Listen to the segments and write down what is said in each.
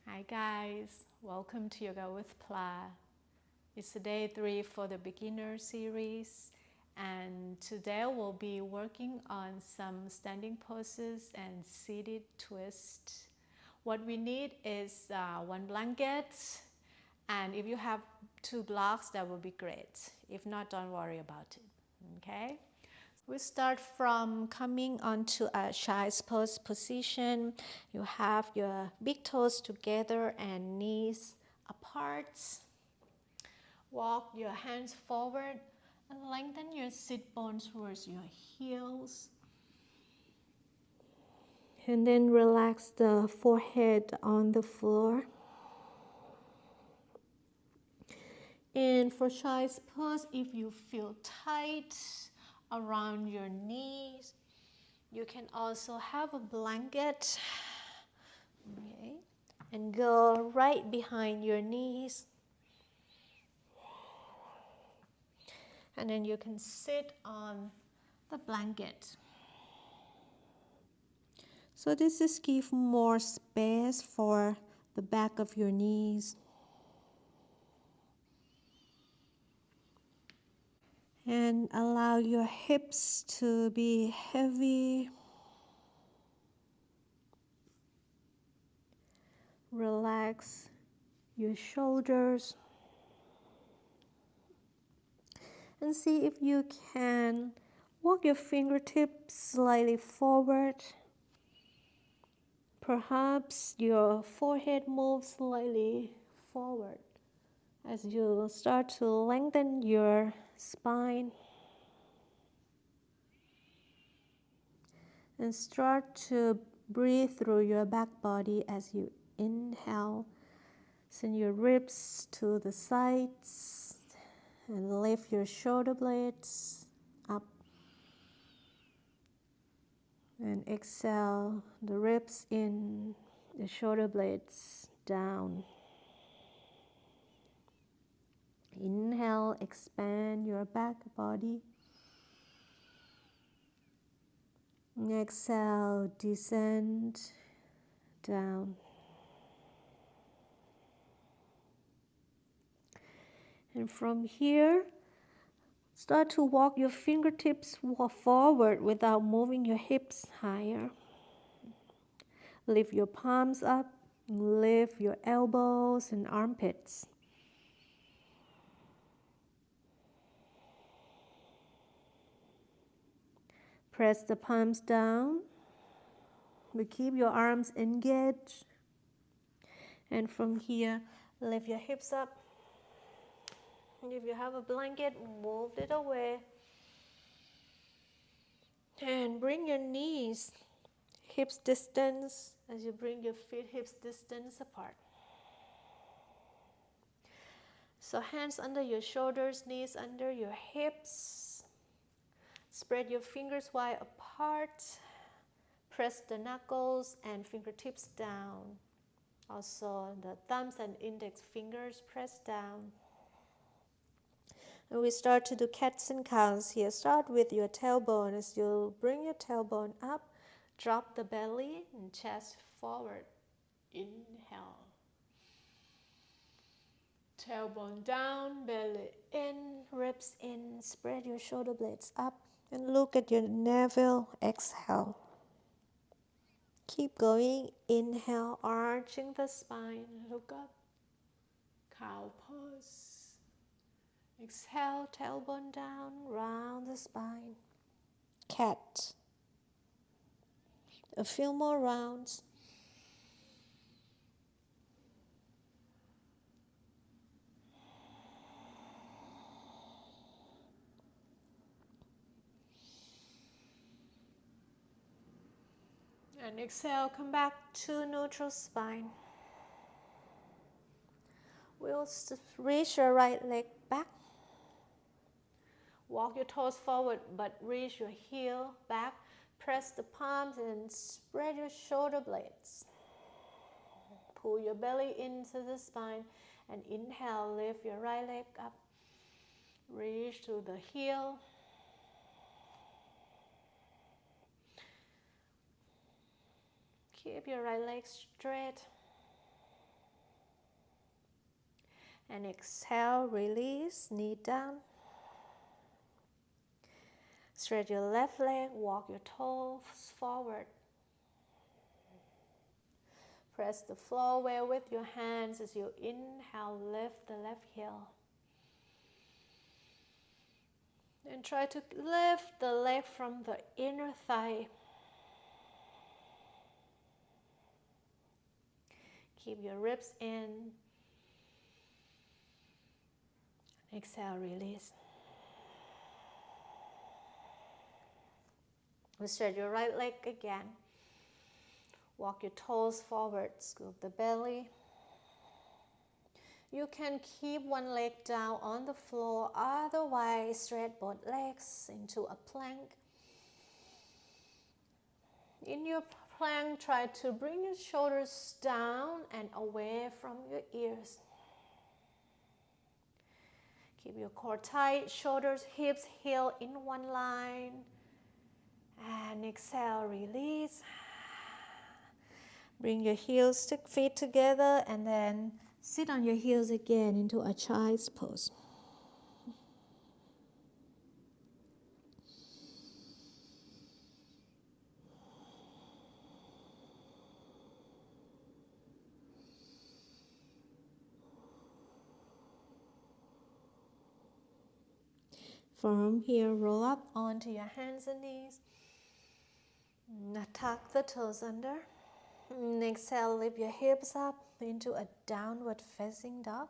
Hi guys, welcome to Yoga with Pla. It's day 3 for the beginner series, and today we'll be working on some standing poses and seated twist. What we need is one blanket, and if you have 2 blocks, that would be great. If not, don't worry about it. Okay? We start from coming onto a child's pose position. You have your big toes together and knees apart. Walk your hands forward and lengthen your sit bones towards your heels. And then relax the forehead on the floor. And for child's pose, if you feel tight around your knees, you can also have a blanket, okay, and go right behind your knees. And then you can sit on the blanket. So this is give more space for the back of your knees. And allow your hips to be heavy. Relax your shoulders. And see if you can walk your fingertips slightly forward. Perhaps your forehead moves slightly forward as you start to lengthen your spine. And start to breathe through your back body as you inhale. Send your ribs to the sides and lift your shoulder blades up. And exhale, the ribs in, the shoulder blades down. Inhale, expand your back body. Exhale, descend down. And from here, start to walk your fingertips forward without moving your hips higher. Lift your palms up, lift your elbows and armpits. Press the palms down, but keep your arms engaged. And from here, lift your hips up. If you have a blanket, move it away. And bring your knees hips distance as you bring your feet hips distance apart. So hands under your shoulders, knees under your hips. Spread your fingers wide apart. Press the knuckles and fingertips down. Also the thumbs and index fingers press down. And we start to do cats and cows here. Start with your tailbone. As you bring your tailbone up, drop the belly and chest forward. Inhale. Tailbone down, belly in, ribs in. Spread your shoulder blades up and look at your navel. Exhale. Keep going. Inhale, arching the spine. Look up. Cow pose. Exhale, tailbone down, round the spine. Cat. A few more rounds. And exhale, come back to neutral spine. We'll reach your right leg back. Walk your toes forward, but reach your heel back. Press the palms and spread your shoulder blades. Pull your belly into the spine and inhale, lift your right leg up. Reach to the heel. Keep your right leg straight. And exhale, release, knee down. Stretch your left leg, walk your toes forward. Press the floor well with your hands as you inhale, lift the left heel. And try to lift the leg from the inner thigh. Keep your ribs in. Exhale, release. Stretch your right leg again. Walk your toes forward, scoop the belly. You can keep one leg down on the floor, otherwise stretch both legs into a plank. In your plank, try to bring your shoulders down and away from your ears. Keep your core tight, shoulders, hips, heel in one line. And exhale, release. Bring your heels, feet together, and then sit on your heels again into a child's pose. From here, roll up onto your hands and knees. Now tuck the toes under. Exhale, lift your hips up into a downward facing dog.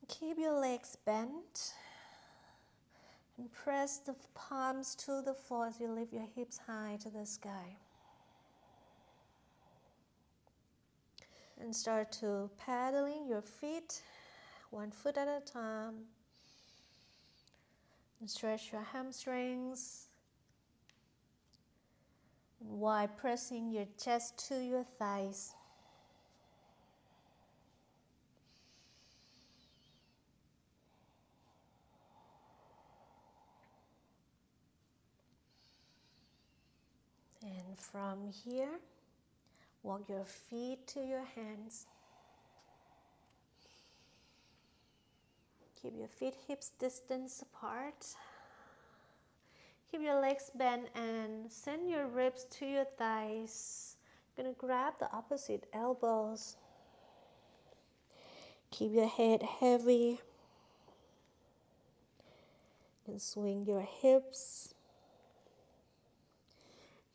Keep your legs bent. And press the palms to the floor as you lift your hips high to the sky. And start to paddling your feet, one foot at a time. And stretch your hamstrings. While pressing your chest to your thighs. And from here, walk your feet to your hands. Keep your feet hips distance apart. Keep your legs bent and send your ribs to your thighs. You're going to grab the opposite elbows. Keep your head heavy. You can swing your hips.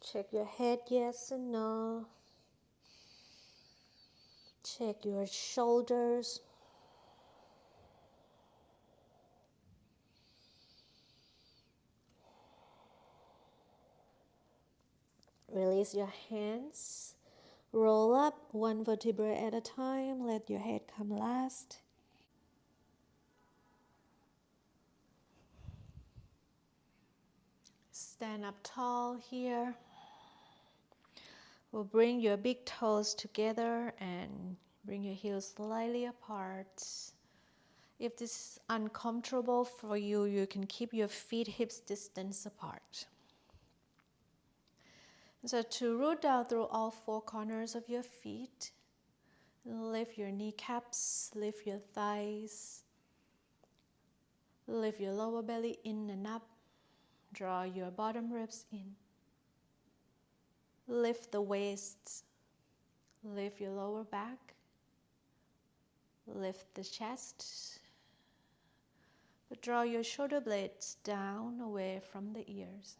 Check your head, yes and no. Check your shoulders. Release your hands. Roll up one vertebra at a time. Let your head come last. Stand up tall here. We'll bring your big toes together and bring your heels slightly apart. If this is uncomfortable for you, you can keep your feet hips distance apart. So to root down through all four corners of your feet, lift your kneecaps, lift your thighs, lift your lower belly in and up, draw your bottom ribs in. Lift the waist, lift your lower back, lift the chest, but draw your shoulder blades down away from the ears.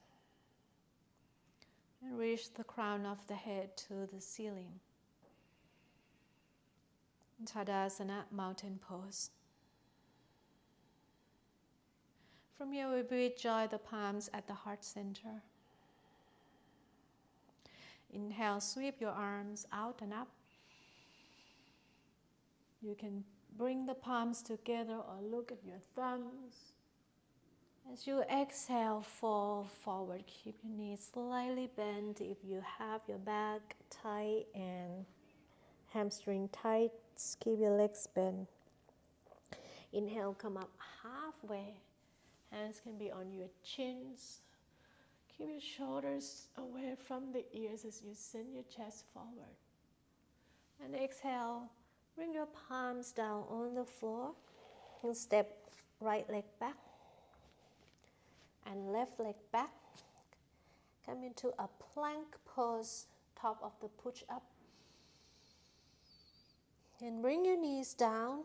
And reach the crown of the head to the ceiling. Tadasana, mountain pose. From here we breathe, join the palms at the heart center. Inhale, sweep your arms out and up. You can bring the palms together or look at your thumbs. As you exhale, fall forward. Keep your knees slightly bent if you have your back tight and hamstring tight. Keep your legs bent. Inhale, come up halfway. Hands can be on your chins. Keep your shoulders away from the ears as you send your chest forward. And exhale, Bring your palms down on the floor and step right leg back and left leg back. Come into a plank pose, top of the push-up. And bring your knees down.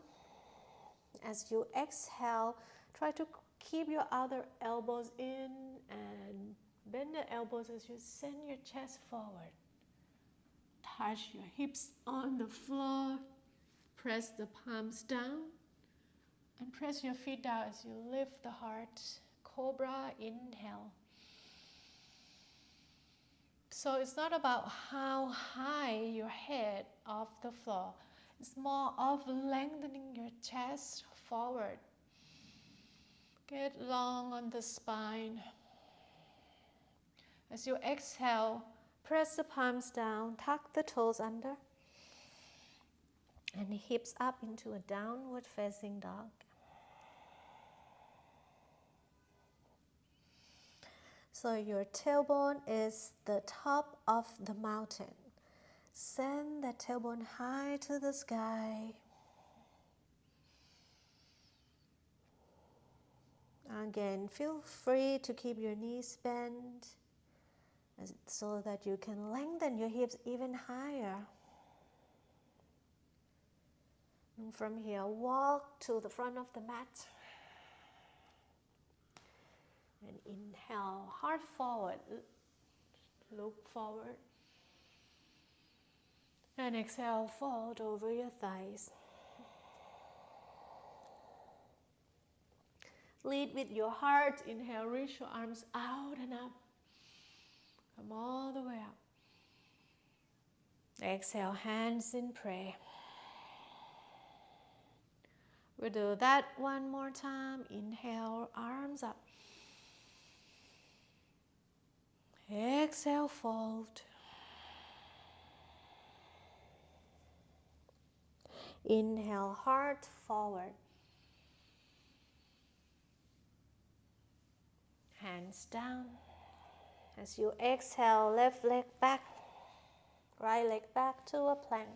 As you exhale, try to keep your other elbows in and bend the elbows as you send your chest forward. Touch your hips on the floor. Press the palms down. And press your feet down as you lift the heart. Cobra, inhale. So it's not about how high your head off the floor. It's more of lengthening your chest forward. Get long on the spine. As you exhale, press the palms down, tuck the toes under, and hips up into a downward facing dog. So your tailbone is the top of the mountain. Send that tailbone high to the sky. Again, feel free to keep your knees bent so that you can lengthen your hips even higher. And from here, walk to the front of the mat. And inhale, heart forward, look forward. And exhale, fold over your thighs. Lead with your heart. Inhale, reach your arms out and up. Come all the way up. Exhale, hands in prayer. We'll do that one more time. Inhale, arms up. Exhale, fold. Inhale, heart forward. Hands down. As you exhale, left leg back, right leg back to a plank.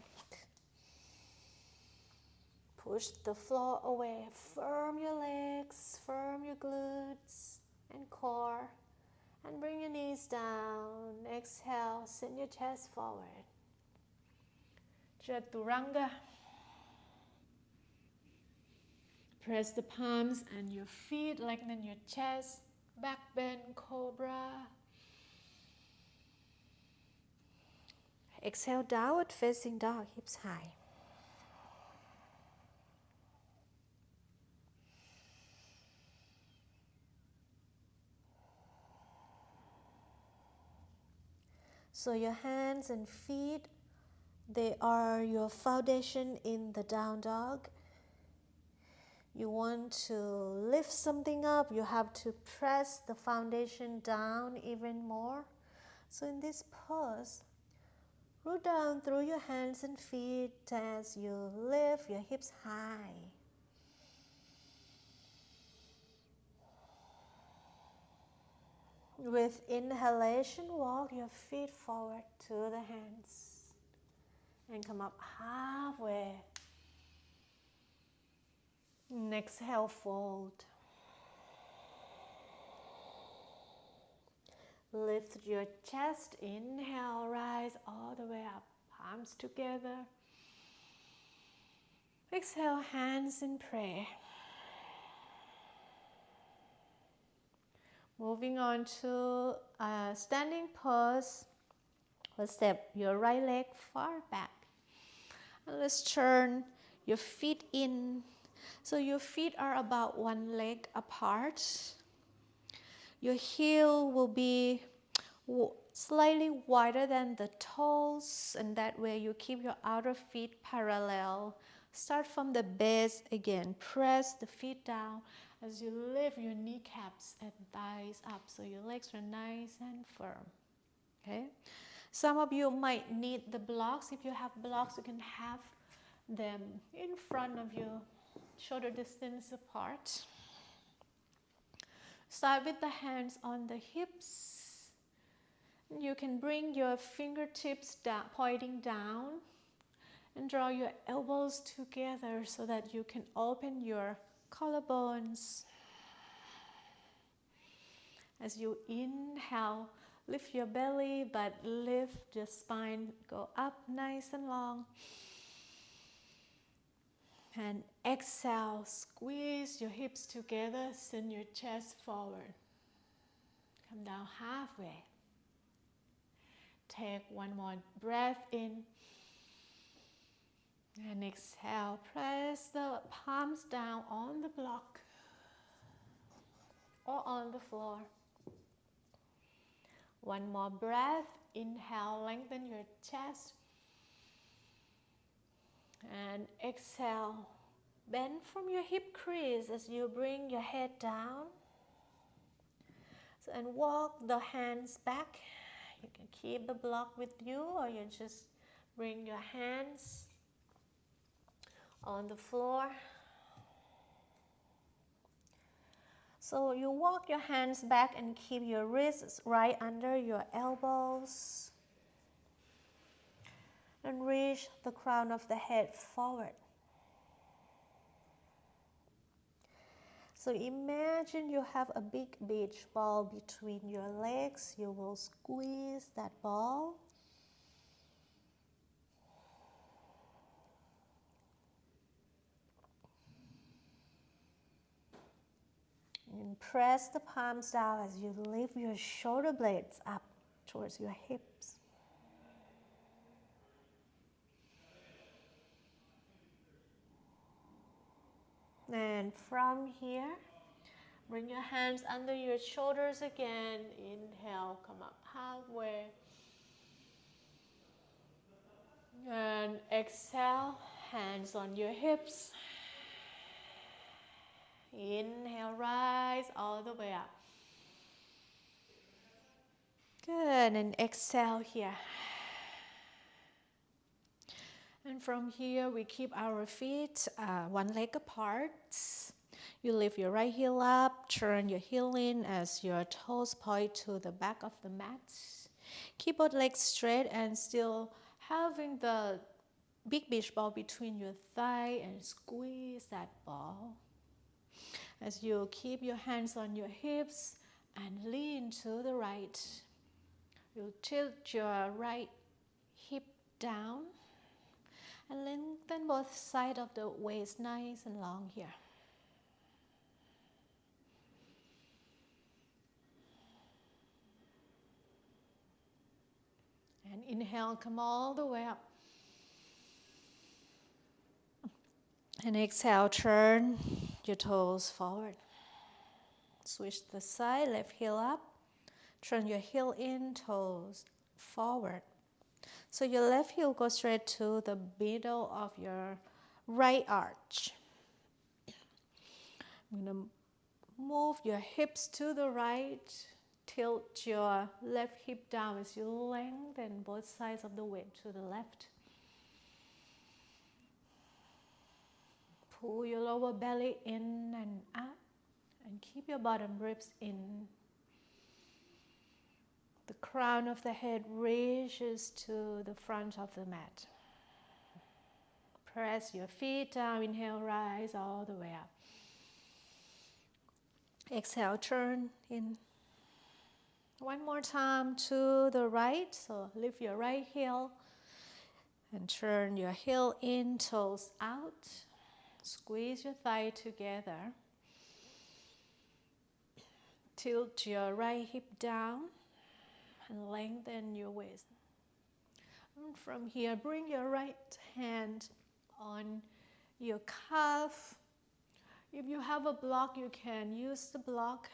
Push the floor away. Firm your legs, firm your glutes and core. And bring your knees down. Exhale, send your chest forward. Chaturanga. Press the palms and your feet, lengthen your chest. Back bend, cobra. Exhale, downward facing dog, hips high. So your hands and feet, they are your foundation in the down dog. You want to lift something up, you have to press the foundation down even more. So in this pose, root down through your hands and feet as you lift your hips high. With inhalation, walk your feet forward to the hands and come up halfway. And exhale, fold. Lift your chest, inhale, rise all the way up, palms together. Exhale, hands in prayer. Moving on to a standing pose. Let's step your right leg far back. And let's turn your feet in. So your feet are about one leg apart. Your heel will be slightly wider than the toes, and that way you keep your outer feet parallel. Start from the base again. Press the feet down as you lift your kneecaps and thighs up so your legs are nice and firm. Okay? Some of you might need the blocks. If you have blocks, you can have them in front of you, shoulder distance apart. Start with the hands on the hips. You can bring your fingertips down, pointing down, And draw your elbows together so that you can open your collarbones. As you inhale, lift your belly, but lift your spine, go up nice and long. And exhale, squeeze your hips together, send your chest forward. Come down halfway. Take one more breath in. And exhale, press the palms down on the block or on the floor. One more breath. Inhale, lengthen your chest. And exhale, bend from your hip crease as you bring your head down. So, and walk the hands back. You can keep the block with you, or you just bring your hands on the floor. So you walk your hands back and keep your wrists right under your elbows. And reach the crown of the head forward. So imagine you have a big beach ball between your legs. You will squeeze that ball. And press the palms down as you lift your shoulder blades up towards your hips. And from here, bring your hands under your shoulders again. Inhale, come up halfway. And exhale, hands on your hips. Inhale, rise all the way up. Good, and exhale here. And from here, we keep our feet one leg apart. You lift your right heel up, turn your heel in as your toes point to the back of the mat. Keep both legs straight and still having the big beach ball between your thigh, and squeeze that ball. As you keep your hands on your hips and lean to the right, you tilt your right hip down and lengthen both sides of the waist nice and long here. And inhale, come all the way up. And exhale, turn your toes forward. Switch the side, left heel up. Turn your heel in, toes forward. So your left heel goes straight to the middle of your right arch. I'm going to move your hips to the right. Tilt your left hip down as you lengthen both sides of the weight to the left. Pull your lower belly in and up, and keep your bottom ribs in. The crown of the head reaches to the front of the mat. Press your feet down. Inhale, rise all the way up. Exhale, turn in. One more time to the right. So lift your right heel and turn your heel in, toes out. Squeeze your thigh together. Tilt your right hip down and lengthen your waist. And from here, bring your right hand on your calf. If you have a block, you can use the block.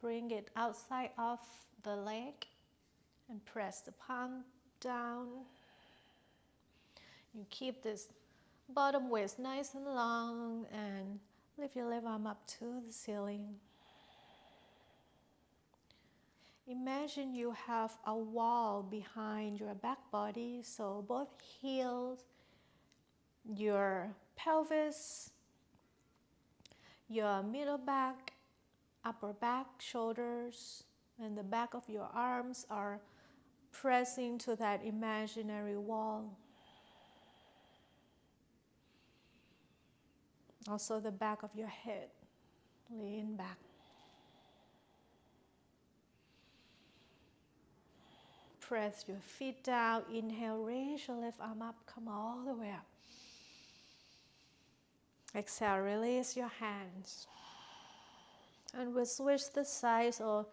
Bring it outside of the leg and press the palm down. You keep this bottom waist nice and long and lift your left arm up to the ceiling. Imagine you have a wall behind your back body, so both heels, your pelvis, your middle back, upper back, shoulders, and the back of your arms are pressing to that imaginary wall. Also the back of your head. Lean back. Press your feet down. Inhale, raise your left arm up. Come all the way up. Exhale, release your hands. And we'll switch the sides or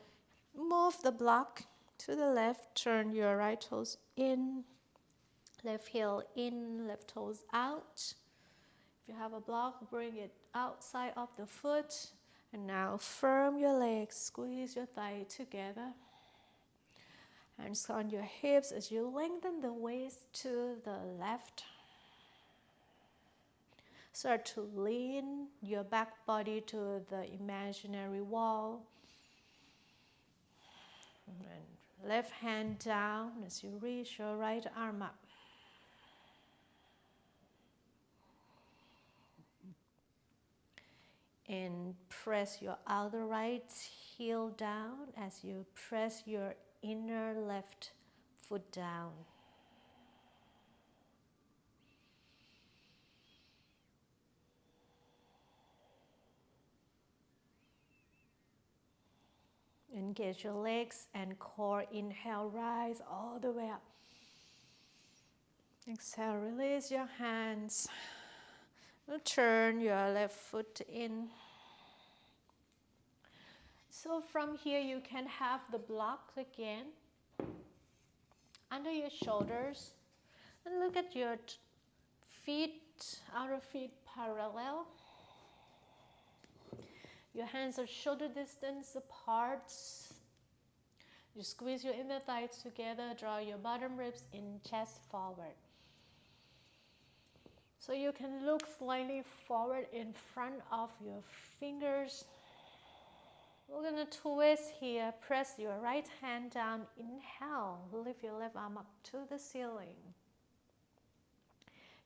move the block to the left. Turn your right toes in, left heel in, left toes out. If you have a block, bring it outside of the foot. And now firm your legs, squeeze your thigh together. Hands on your hips as you lengthen the waist to the left. Start to lean your back body to the imaginary wall. And left hand down as you reach your right arm up. And press your outer right heel down as you press your inner left foot down. Engage your legs and core. Inhale, rise all the way up. Exhale, release your hands. Turn your left foot in. So from here you can have the blocks again under your shoulders. And look at your feet, outer feet parallel. Your hands are shoulder distance apart. You squeeze your inner thighs together, draw your bottom ribs in, chest forward. So you can look slightly forward in front of your fingers. We're going to twist here. Press your right hand down. Inhale. Lift your left arm up to the ceiling.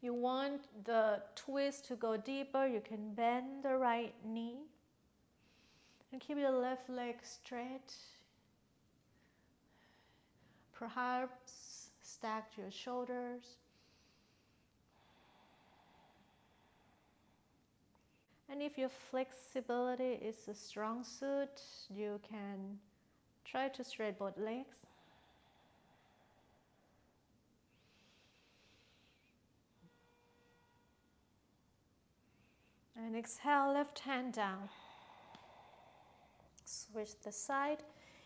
You want the twist to go deeper. You can bend the right knee. And keep your left leg straight. Perhaps stack your shoulders. And if your flexibility is a strong suit, you can try to straighten both legs. And exhale, left hand down. Switch the side.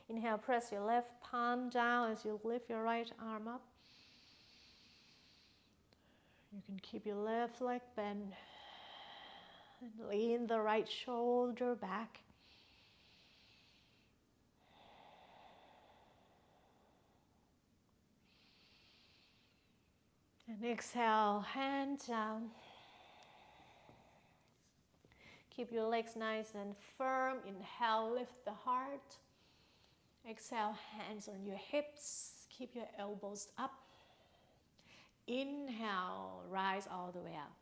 Inhale, press your left palm down as you lift your right arm up. You can keep your left leg bent. And lean the right shoulder back. And exhale, hand down. Keep your legs nice and firm. Inhale, lift the heart. Exhale, hands on your hips. Keep your elbows up. Inhale, rise all the way up.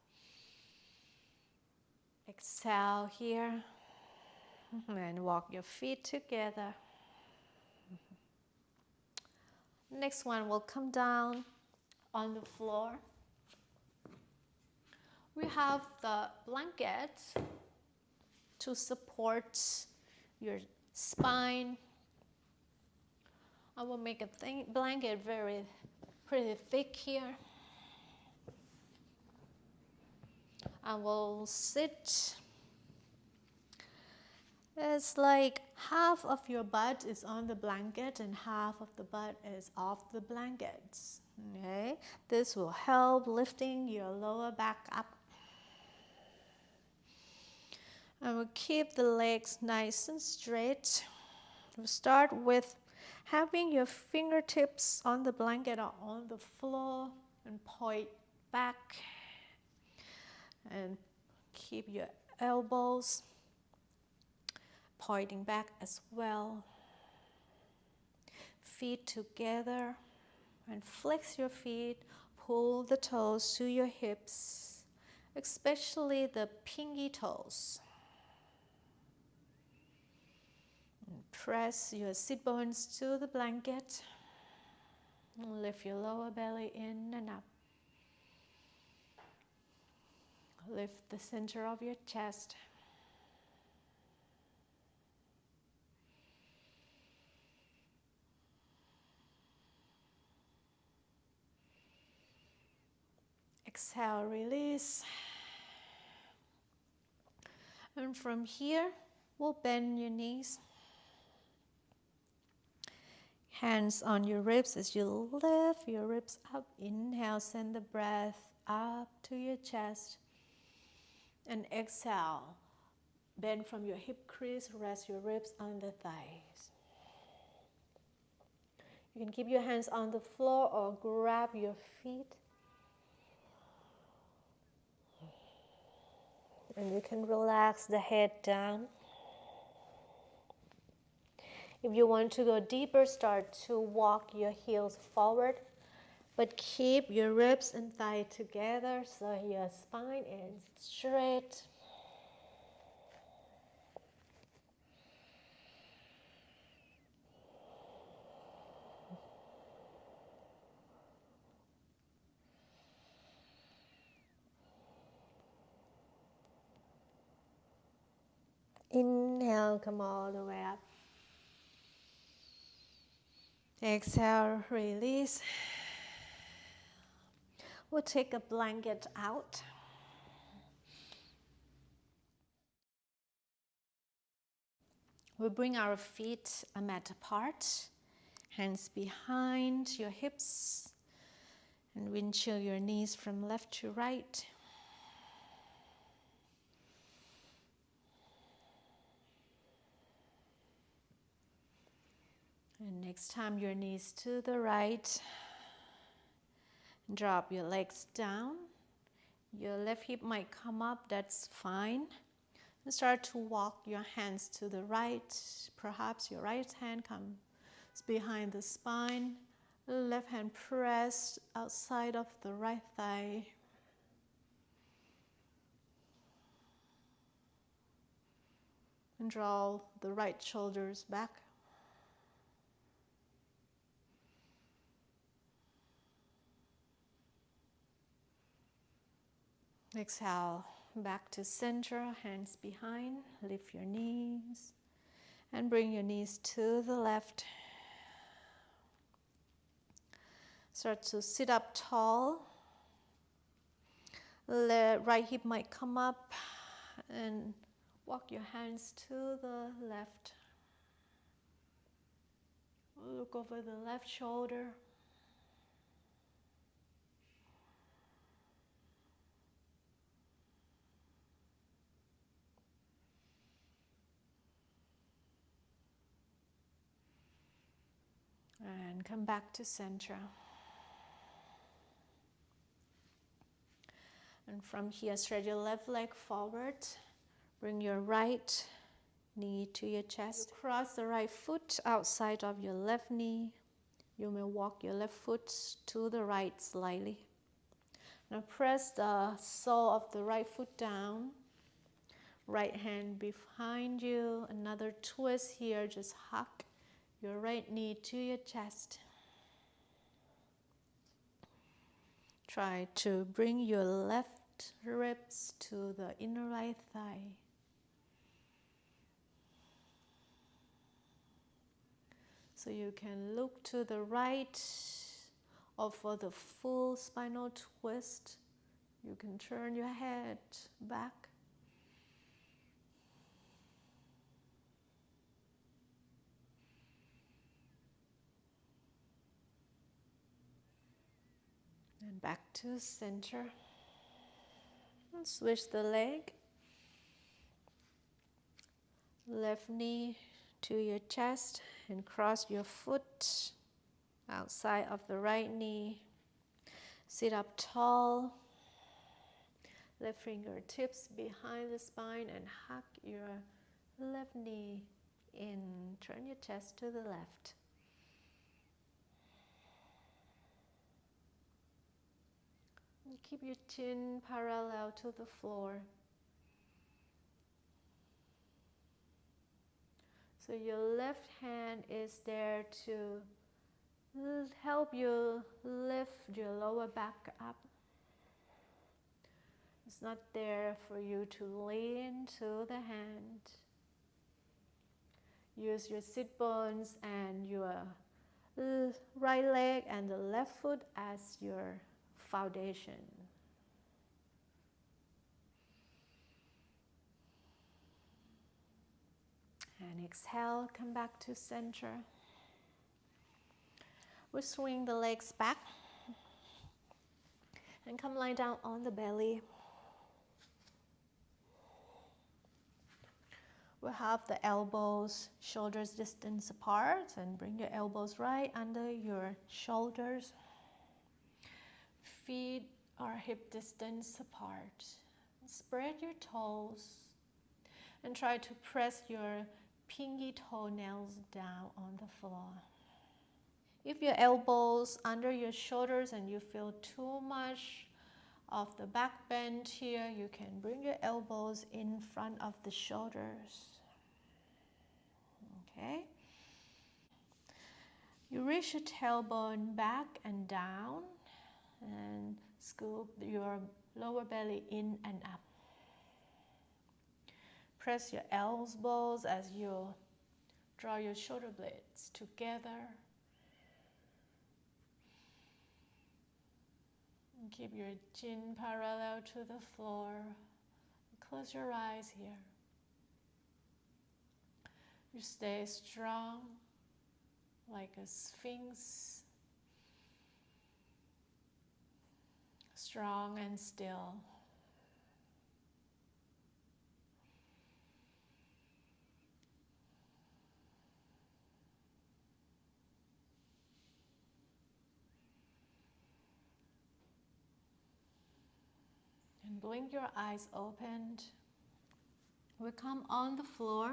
Exhale here. And walk your feet together. Next one will come down on the floor. We have the blanket to support your spine. I will make a blanket pretty thick here. I will sit. It's like half of your butt is on the blanket and half of the butt is off the blanket. Okay? This will help lifting your lower back up. I will keep the legs nice and straight. We'll start with having your fingertips on the blanket or on the floor and point back. And keep your elbows pointing back as well. Feet together and flex your feet. Pull the toes to your hips, especially the pinky toes. And press your sit bones to the blanket. And lift your lower belly in and up. Lift the center of your chest. Exhale, release. And from here, we'll bend your knees. Hands on your ribs as you lift your ribs up. Inhale, send the breath up to your chest. And exhale, bend from your hip crease, rest your ribs on the thighs. You can keep your hands on the floor or grab your feet. And you can relax the head down. If you want to go deeper, start to walk your heels forward. But keep your ribs and thigh together so your spine is straight. Inhale, come all the way up. Exhale, release. We'll take a blanket out. We'll bring our feet a mat apart, hands behind your hips, and windshield your knees from left to right. And next time your knees to the right, drop your legs down. Your left hip might come up, that's fine. And start to walk your hands to the right. Perhaps your right hand comes behind the spine. Left hand pressed outside of the right thigh. And draw the right shoulders back. Exhale, back to center, hands behind, lift your knees, and bring your knees to the left. Start to sit up tall. The right hip might come up, and walk your hands to the left. Look over the left shoulder. And come back to center. And from here, stretch your left leg forward. Bring your right knee to your chest. You cross the right foot outside of your left knee. You may walk your left foot to the right slightly. Now press the sole of the right foot down. Right hand behind you. Another twist here. Just hug your right knee to your chest. Try to bring your left ribs to the inner right thigh. So you can look to the right, or for the full spinal twist, you can turn your head back. And back to center. And switch the leg. Left knee to your chest and cross your foot outside of the right knee. Sit up tall. Left fingertips behind the spine and hug your left knee in. Turn your chest to the left. And keep your chin parallel to the floor. So your left hand is there to help you lift your lower back up. It's not there for you to lean to the hand. Use your sit bones and your right leg and the left foot as your foundation. And exhale, come back to center. We swing the legs back and come lie down on the belly. We'll have the elbows, shoulders distance apart, and bring your elbows right under your shoulders. Feet are hip distance apart. Spread your toes and try to press your pinky toenails down on the floor. If your elbows under your shoulders and you feel too much of the back bend here, you can bring your elbows in front of the shoulders. Okay. You reach your tailbone back and down and scoop your lower belly in and up. Press your elbows as you draw your shoulder blades together. And keep your chin parallel to the floor. Close your eyes here. You stay strong like a Sphinx. Strong and still. And blink your eyes open. We come on the floor.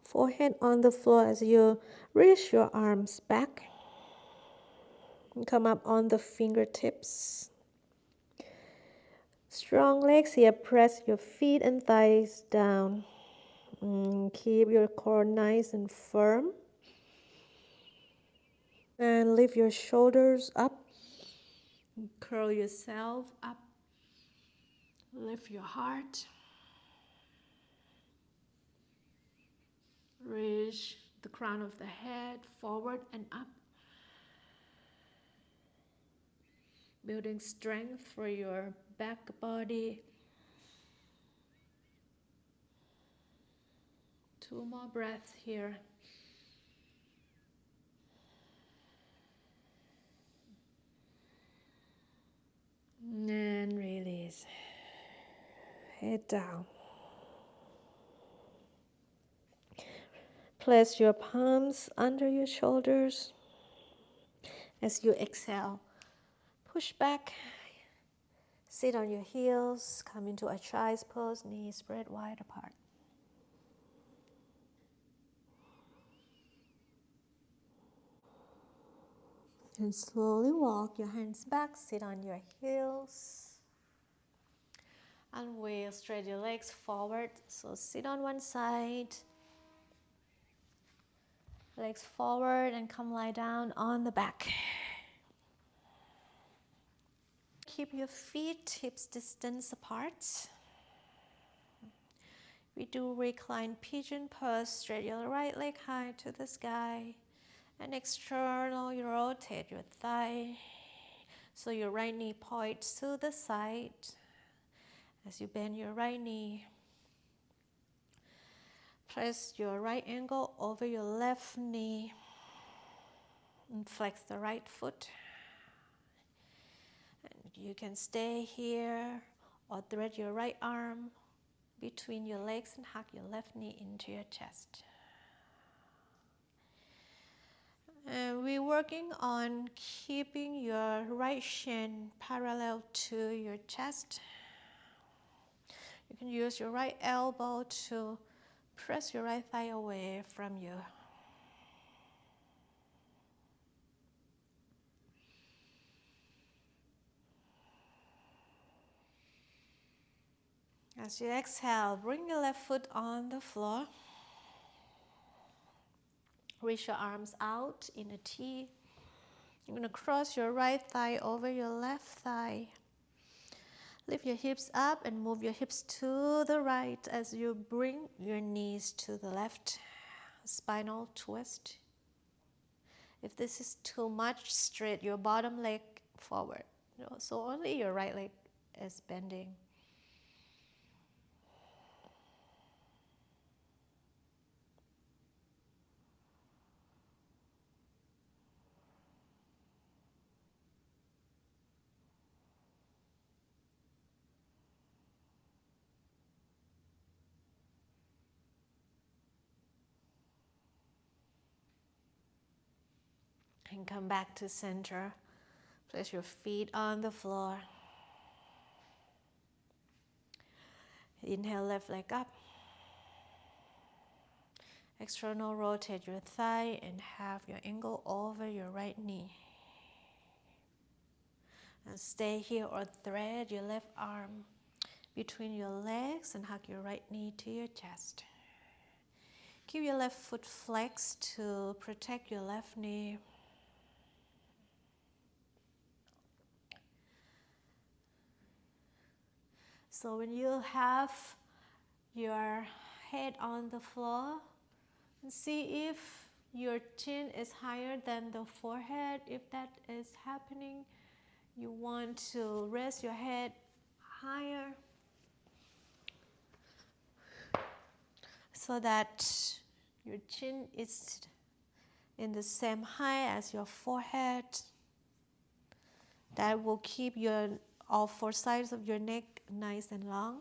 Forehead on the floor as you reach your arms back. And come up on the fingertips. Strong legs here. Press your feet and thighs down. Keep your core nice and firm. And lift your shoulders up. Curl yourself up. Lift your heart. Reach the crown of the head forward and up. Building strength for your back body. 2 more breaths here. And release. Head down. Place your palms under your shoulders. As you exhale, push back. Sit on your heels. Come into a child's pose. Knees spread wide apart. And slowly walk your hands back. Sit on your heels. And we'll stretch your legs forward. So sit on one side. Legs forward and come lie down on the back. Keep your feet hips distance apart. We do recline pigeon pose. Straight your right leg high to the sky. And external, you rotate your thigh. So your right knee points to the side. As you bend your right knee. Place your right ankle over your left knee. And flex the right foot. And you can stay here or thread your right arm between your legs and hug your left knee into your chest. And we're working on keeping your right shin parallel to your chest. You can use your right elbow to press your right thigh away from you. As you exhale, bring your left foot on the floor. Reach your arms out in a T. You're going to cross your right thigh over your left thigh. Lift your hips up and move your hips to the right as you bring your knees to the left. Spinal twist. If this is too much, straight your bottom leg forward. So only your right leg is bending. And come back to center. Place your feet on the floor. Inhale, left leg up. External, rotate your thigh and have your ankle over your right knee. And stay here or thread your left arm between your legs and hug your right knee to your chest. Keep your left foot flexed to protect your left knee. So when you have your head on the floor, see if your chin is higher than the forehead. If that is happening, you want to raise your head higher so that your chin is in the same height as your forehead. That will keep all four sides of your neck nice and long.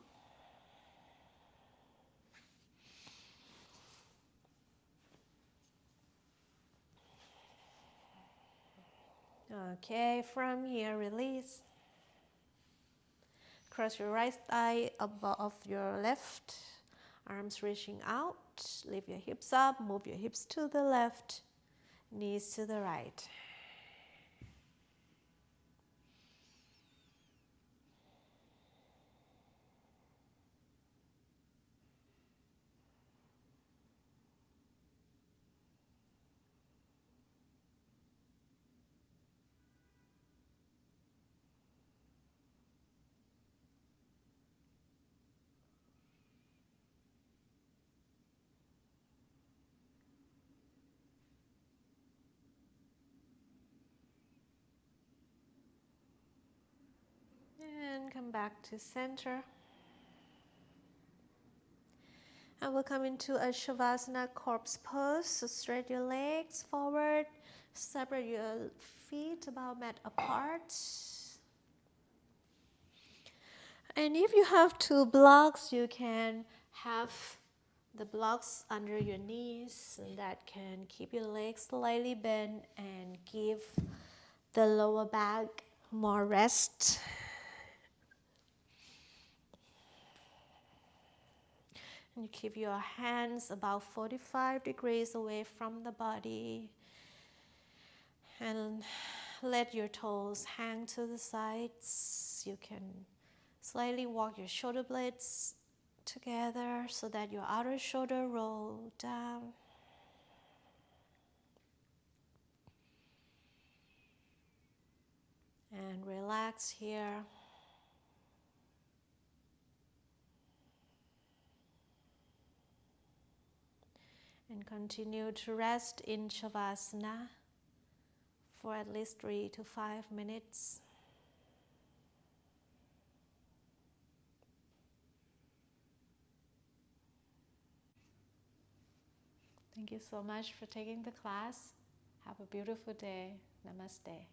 Okay, from here, release. Cross your right thigh above your left. Arms reaching out. Lift your hips up. Move your hips to the left. Knees to the right. And come back to center. And we'll come into a Shavasana corpse pose. So straight your legs forward. Separate your feet about mat apart. And if you have two blocks, you can have the blocks under your knees, and that can keep your legs slightly bent and give the lower back more rest. And you keep your hands about 45 degrees away from the body. And let your toes hang to the sides. You can slightly walk your shoulder blades together so that your outer shoulder roll down. And relax here. And continue to rest in Shavasana for at least 3 to 5 minutes. Thank you so much for taking the class. Have a beautiful day. Namaste.